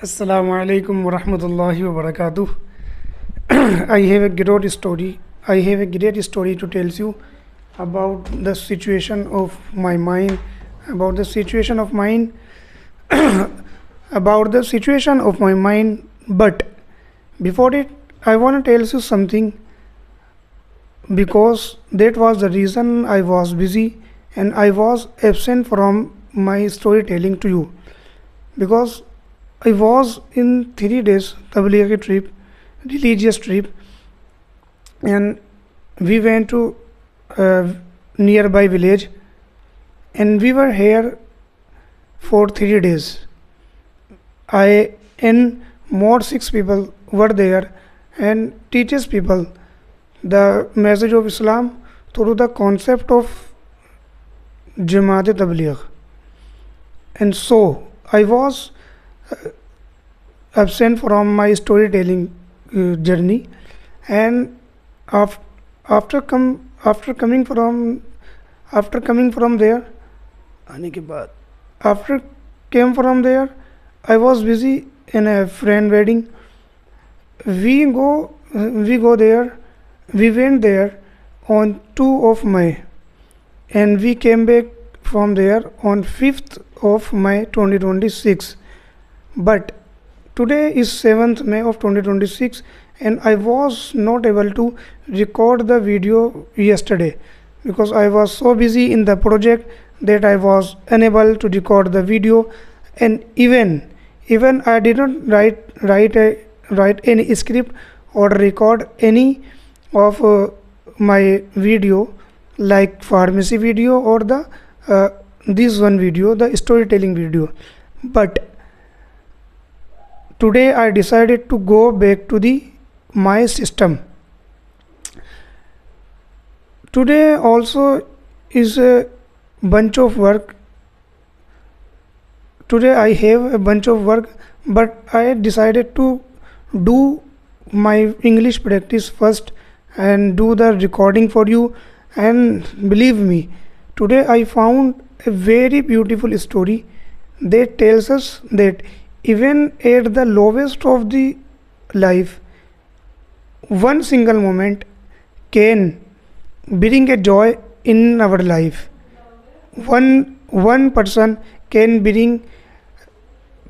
Assalamu alaikum wa rahmatullahi wa barakatuh. I have a great story. I have a great story to tell you about the situation of my mind, about the situation of mind, about the situation of my mind. But before it, I want to tell you something because that was the reason I was busy and I was absent from my storytelling to you because I was in 3 days Tablighi trip, religious trip, and we went to a nearby village, and we were here for 3 days. I and more 6 people were there and teaches people the message of Islam through the concept of Jamaat Tabligh. And so I was absent from my storytelling journey, and af- after coming from there, आने के बाद after came from there, I was busy in a friend wedding. We go there, we went there on 2 of May, and we came back from there on 5th of May 2026. But today is 7th May of 2026, and I was not able to record the video yesterday because I was so busy in the project that I was unable to record the video, and even I did not write any script or record any of my video, like pharmacy video or the this one video, the storytelling video. But today I decided to go back to the my system. Today also is a bunch of work. Today I have a bunch of work, but I decided to do my English practice first and do the recording for you. And believe me, today I found a very beautiful story that tells us that even at the lowest of the life, one single moment can bring a joy in our life. One person can bring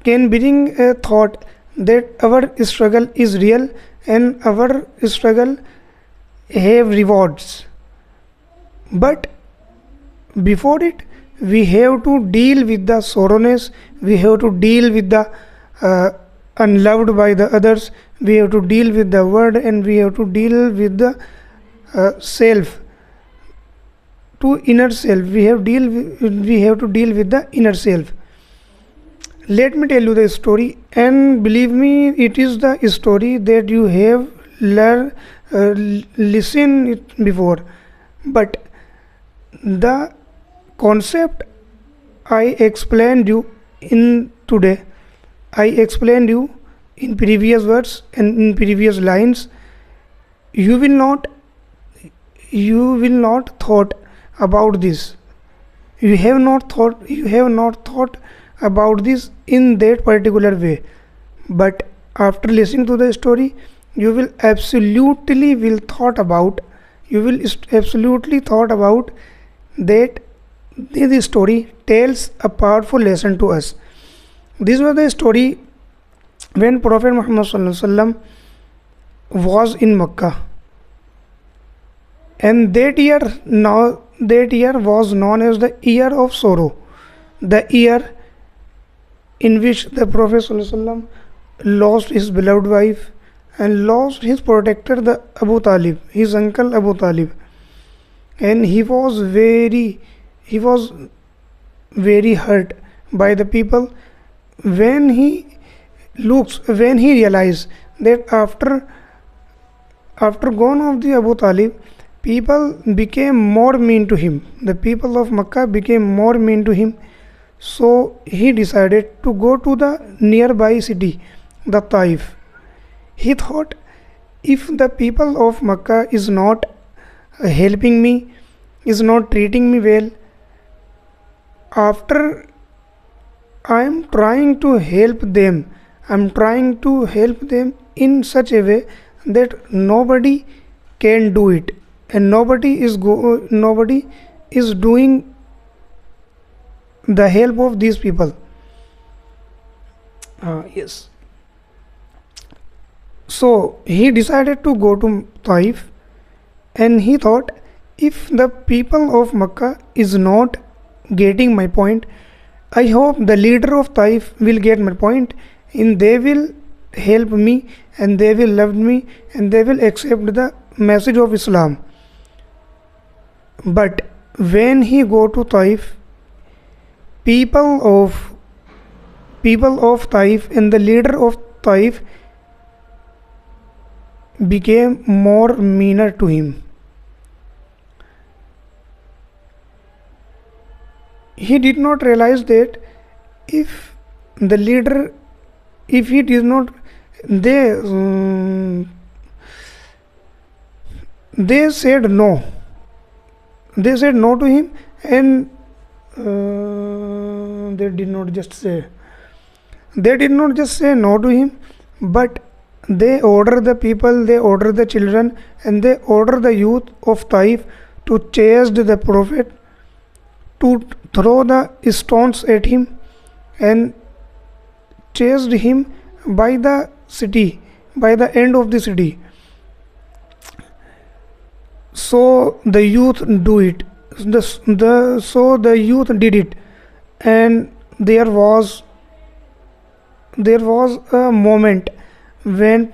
a thought that our struggle is real and our struggle have rewards. But before it, we have to deal with the sorrowness, we have to deal with the uh, unloved by the others, we have to deal with the word, and we have to deal with the self, to inner self. We have to deal with the inner self. Let me tell you the story, and believe me, it is the story that you have learned, listen it before. But the concept I explained you in today, I explained you in previous words and in previous lines. You will not thought about this. You have not thought about this in that particular way. But after listening to the story, you will absolutely will thought about you will absolutely thought about that this story tells a powerful lesson to us. This was the story when Prophet Muhammad Sallallahu Alaihi Wasallam was in Makkah, and that year was known as the year of sorrow, the year in which the Prophet Sallallahu Alaihi Wasallam lost his beloved wife and lost his protector, the Abu Talib, his uncle Abu Talib, and he was very hurt by the people when he realized that after gone of the Abu Talib, people became more mean to him. The people of Makkah became more mean to him. So he decided to go to the nearby city, the Taif. He thought, if the people of Makkah is not helping me, is not treating me well, after I am trying to help them, I'm trying to help them in such a way that nobody can do it, and nobody is doing the help of these people. Yes. So he decided to go to Taif, and he thought, if the people of Makkah is not getting my point, I hope the leader of Taif will get my point, and they will help me, and they will love me, and they will accept the message of Islam. But when he go to Taif, people of people of Taif and the leader of Taif became more meaner to him. He did not realize that if the leader, if he did not, they they said no. They said no to him, and they did not just say. They did not just say no to him, but they order the people, they order the children, and they order the youth of Taif to chase the Prophet, to throw the stones at him, and chased him by the city, by the end of the city. So the youth do it. So the youth did it, and there was a moment when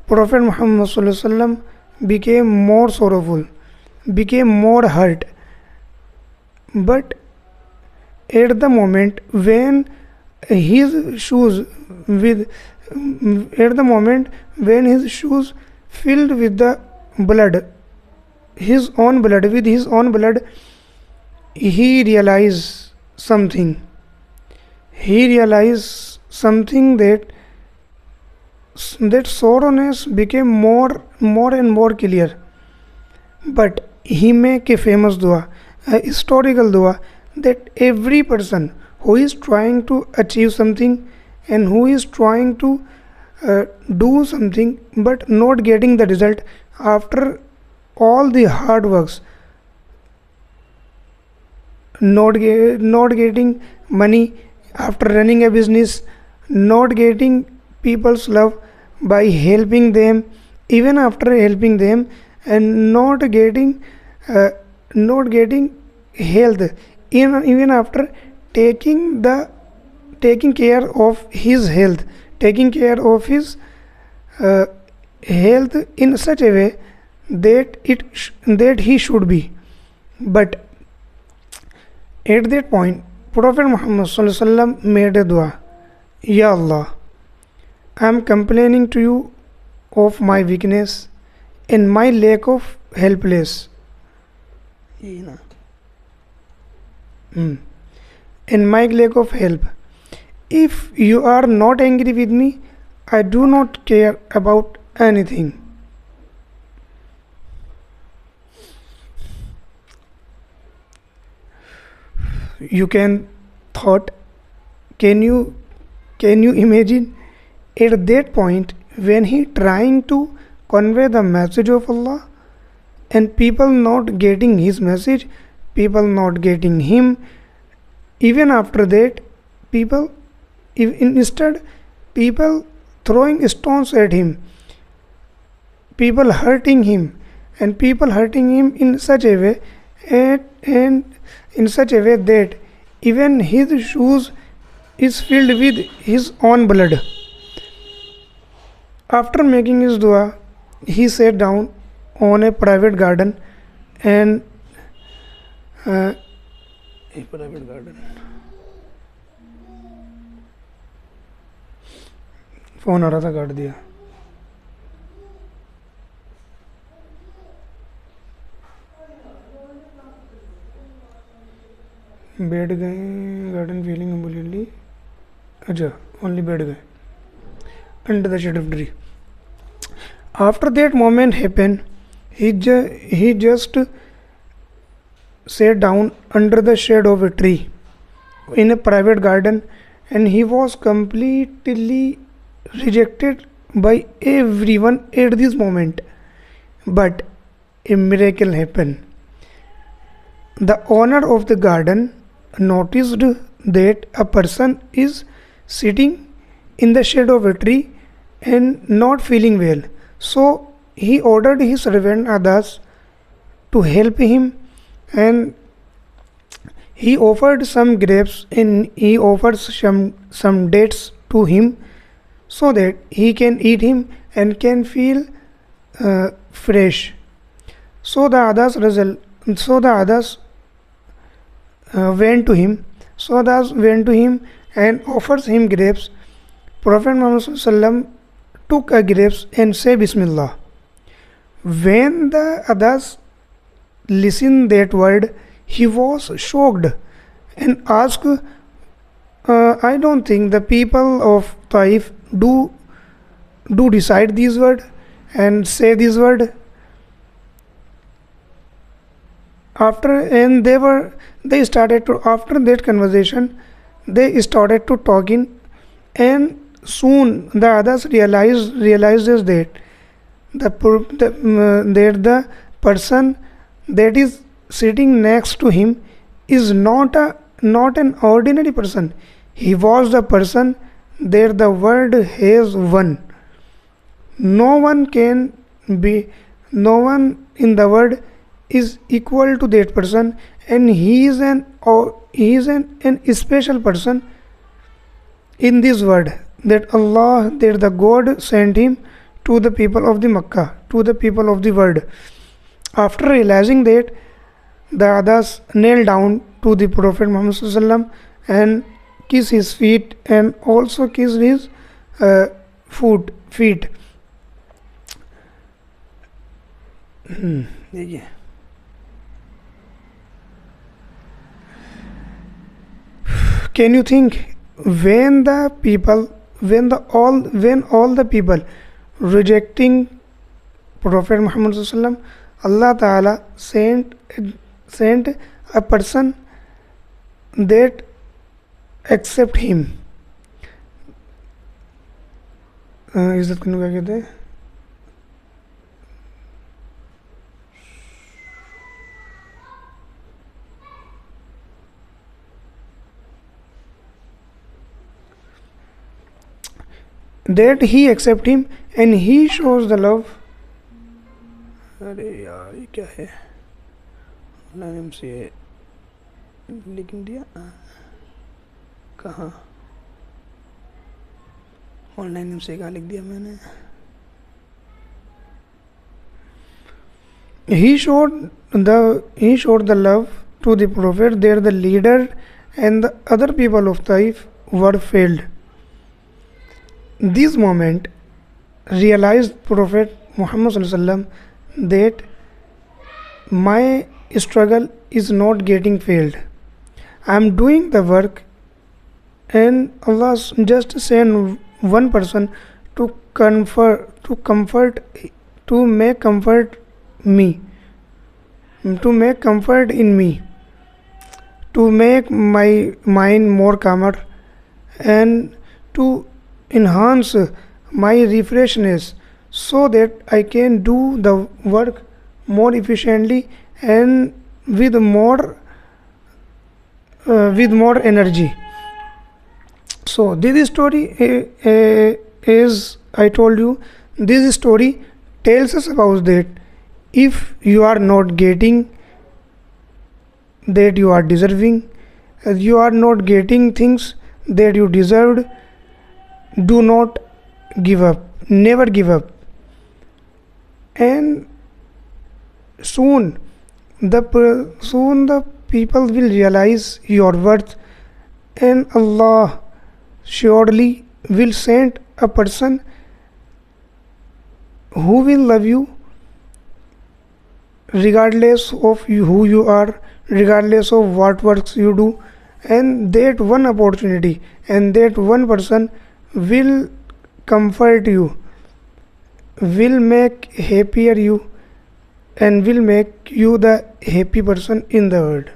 Prophet Muhammad SAW became more sorrowful, became more hurt. But at the moment when his shoes with at the moment when his shoes filled with the blood, his own blood, he realized something. He realized something that sorrowness became more and more clear. But he make a famous dua, a historical dua, that every person who is trying to achieve something and who is trying to do something but not getting the result after all the hard works, not getting money after running a business, not getting people's love by helping them, even after helping them, and uh, not getting health, even after taking care of his health, taking care of his uh, health in such a way that he should be. But at that point, Prophet Muhammad SAW made a dua, Ya Allah, I am complaining to you of my weakness and my lack of helpless. And my lack of help. If you are not angry with me, I do not care about anything. You can thought, can you imagine at that point when he trying to convey the message of Allah, and people not getting his message, people not getting him, even after that, people instead, people throwing stones at him, people hurting him, and people hurting him in such a way, and in such a way that even his shoes is filled with his own blood. After making his dua, he sat down on a private garden, and a private garden. Phone आ रहा था, काट दिया. बैठ गए garden feeling completely. अच्छा, only बैठ गए under the shade of tree. After that moment happened, he just sat down under the shade of a tree in a private garden, and he was completely rejected by everyone at this moment. But a miracle happened. The owner of the garden noticed that a person is sitting in the shade of a tree and not feeling well. So he ordered his servant others to help him, and he offered some grapes and he offered some dates to him so that he can eat him and can feel fresh. So the others result, so the others went to him. So others went to him and offers him grapes. Prophet Muhammad ﷺ took a grapes and said Bismillah. When the others listened that word, he was shocked and asked, I don't think the people of Taif do recite these word and say this word. They started to, after that conversation, they started to talking, and soon the others realizes that the person that is sitting next to him is not an ordinary person. He was the person that the world has won. No one can be, no one in the world is equal to that person, and he is an special person in this world, that the God sent him to the people of the Makkah, to the people of the world. After realizing that, the others knelt down to the Prophet Muhammad ﷺ and kissed his feet and also kissed his feet. Yeah. Can you think, when all the people rejecting Prophet Muhammad ﷺ, Allah Ta'ala sent a person that accept him. इज्जत करने को क्या कहते हैं? That he accept him and he shows the love. अरे यार ये क्या है? ऑनलाइन से लिख दिया कहाँ? ऑनलाइन से कहाँ लिख दिया मैंने? He showed the love to the Prophet. There the leader and the other people of Taif were failed. This moment realized Prophet Muhammad ﷺ that my struggle is not getting failed. I am doing the work, and Allah just send one person to make comfort me, to make comfort in me, to make my mind more calmer, and to enhance my refreshness, so that I can do the work more efficiently and with more energy. So this story is, I told you, this story tells us about that if you are not getting that you are deserving, you are not getting things that you deserved, do not give up, never give up. And soon the people will realize your worth, and Allah surely will send a person who will love you regardless of who you are, regardless of what works you do. And that one opportunity and that one person will comfort you, will make happier you, and will make you the happy person in the world.